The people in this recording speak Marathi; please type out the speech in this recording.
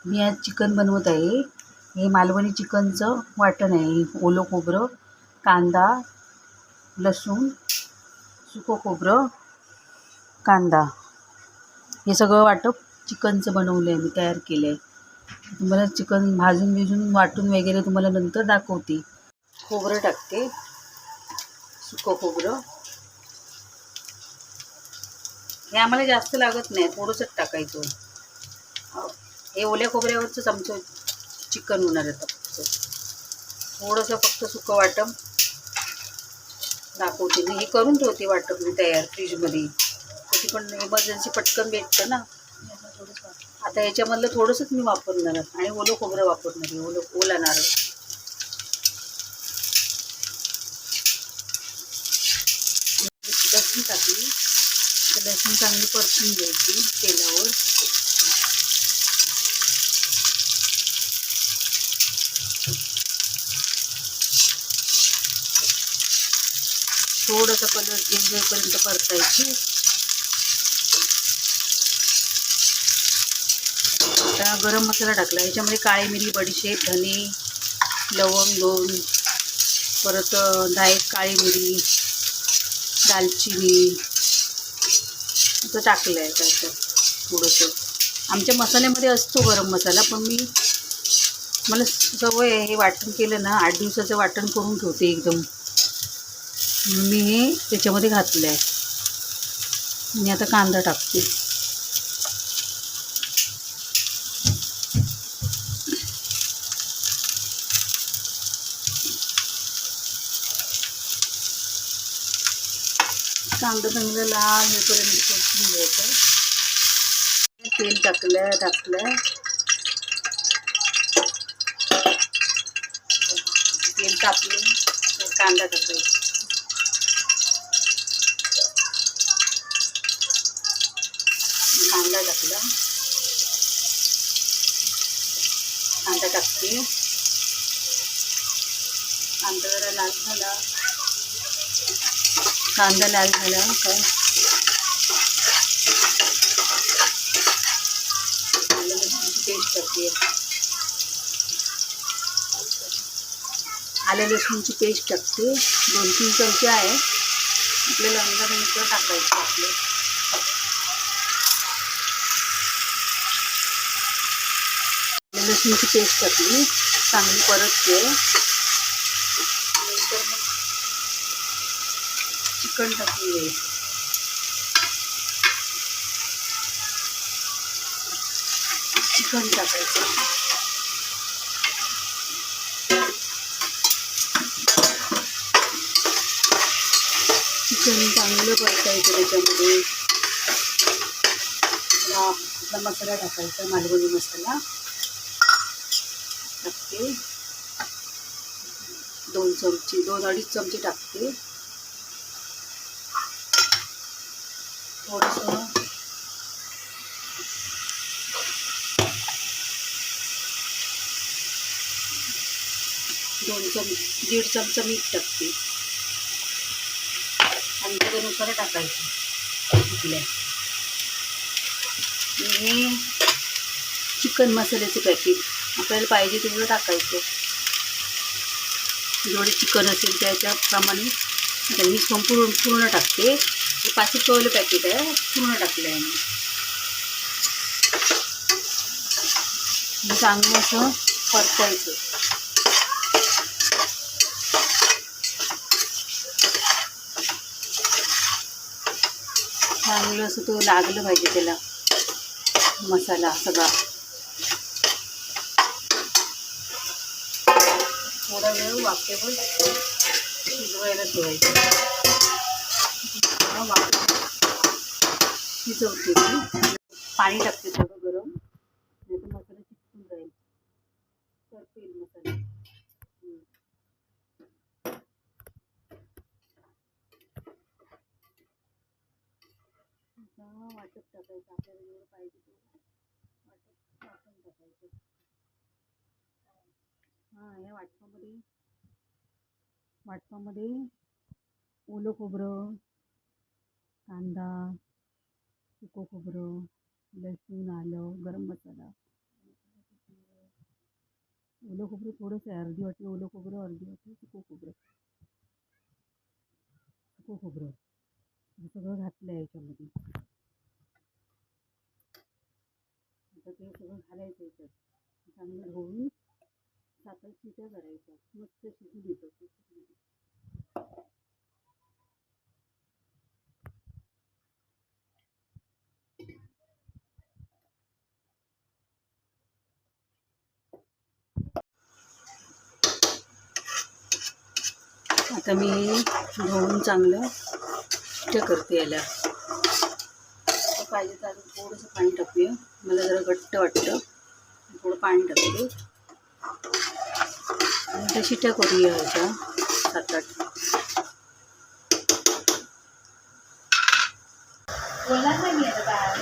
मी आज चिकन बनवत आहे. हे मालवणी चिकनचं वाटण आहे. ओलं खोबरं, कांदा, लसूण, सुकं खोबरं, कांदा हे सगळं वाटप चिकनचं बनवलं आहे, मी तयार केलं आहे. तुम्हाला चिकन भाजून वाटून वगैरे तुम्हाला नंतर दाखवते. खोबरं टाकते, सुकं खोबरं. हे आम्हाला जास्त लागत नाही, थोडंसंच टाकायचं. हे ओल्या खोबऱ्यावरचंच आमचं चिकन होणार आहे. थोडंसं फक्त सुकं वाटप दाखवते. मी हे करून ठेवते वाटप मी तयार फ्रीजमध्ये. कधी पण इमर्जन्सी पटकन भेटतं ना. आता याच्यामधलं थोडंसंच मी वापरणार आहे आणि ओलं खोबरं वापरणार आहे, ओला नारळ. लसूण टाकली तर लसूण चांगली परतून घ्यायची तेलावर. थोडासा कलर चेंज होईपर्यंत परतायची. आता गरम मसाला टाकला. याच्यामध्ये काळी मिरी, बडीशेप, धने, लवंग 2, परत 10 काळी मिरी, दालचिनी असं टाकलं आहे. त्याच्यात थोडंसं आमच्या मसाल्यामध्ये असतो गरम मसाला, पण मला सवय आहे हे वाटण केलं ना, 8 दिवसाचं वाटण करून ठेवते एकदम. मी हे त्याच्यामध्ये घातलं आहे. मी आता कांदा टाकते. कांदा चांगलं लाल होईपर्यंत परतून घ्यायचं. तेल टाकलं. तेल तापलं तर कांदा टाकायचा. कांदा टाकला. कांदा टाकते. कांदा जरा लाल झाला. कांदा लाल झाला काय आलं लसूणची पेस्ट टाकते. आलं लसूणची पेस्ट टाकते. 2-3 चमचे आहे. आपल्याला अंदाजानुसार टाकायचं आपलं. आलं लसूणची पेस्ट टाकली. चांगली परतते. नंतर मग चिकन टाकून घ्यायचं. चिकन टाकायचं. चिकन चांगलं परतायचं. त्याच्यामध्ये आपला मसाला टाकायचा, मालवणी मसाला टाकते. 2-2.5 चमचे टाकते. थोडंसं 1.5 चमचा मीठ टाकते. अंदाजानुसार टाकायचं आपल्या. हे चिकन मसाल्याचं पॅकेट आपल्याला पाहिजे तेवढं टाकायचं. जेवढे चिकन असेल त्याच्याप्रमाणे. आता मी पूर्ण टाकते. हे 5 रुपयेवालं पॅकेट आहे, पूर्ण टाकलं आहे मी. चांगलं असं परतायचं. चांगलं असं तो लागलं पाहिजे त्याला मसाला सगळा. थोडा वेळ वाफेवर शिजवायला ठेवायचं. शिजवते मी. पाणी टाकते थोडं गरम, नाही तर मसाला चिकटून जाईल. करते मसाला. वाटप टाकायचं. आपल्याला जेवढं पाहिजे तेवढं वाटण टाकायचं. या वाटपामध्ये ओलं खोबरं, कांदा, सुकं खोबरं, लसूण, आलं, गरम मसाला ओलं खोबरं थोडंसं आहे, अर्धी वाटी ओलं खोबरं, अर्धी वाटी सुकं खोबरं. सुकं खोबरं हे सगळं घातलं आहे याच्यामध्ये. आता ते सगळं घालायचं याच्यात, चांगलं धुवून 7-8 शिट्या करायच्या, मस्त शिजू द्यायचं. आता मी धुवून चांगलं शिट्या करते याला. पाहिजे तर अजून थोडंसं पाणी टाकूया, मला जरा घट्ट वाटतं, थोडं पाणी टाकते आणि त्या शिट्या करूया ह्याच्या 7-8. बोलणार नाही मी आता काय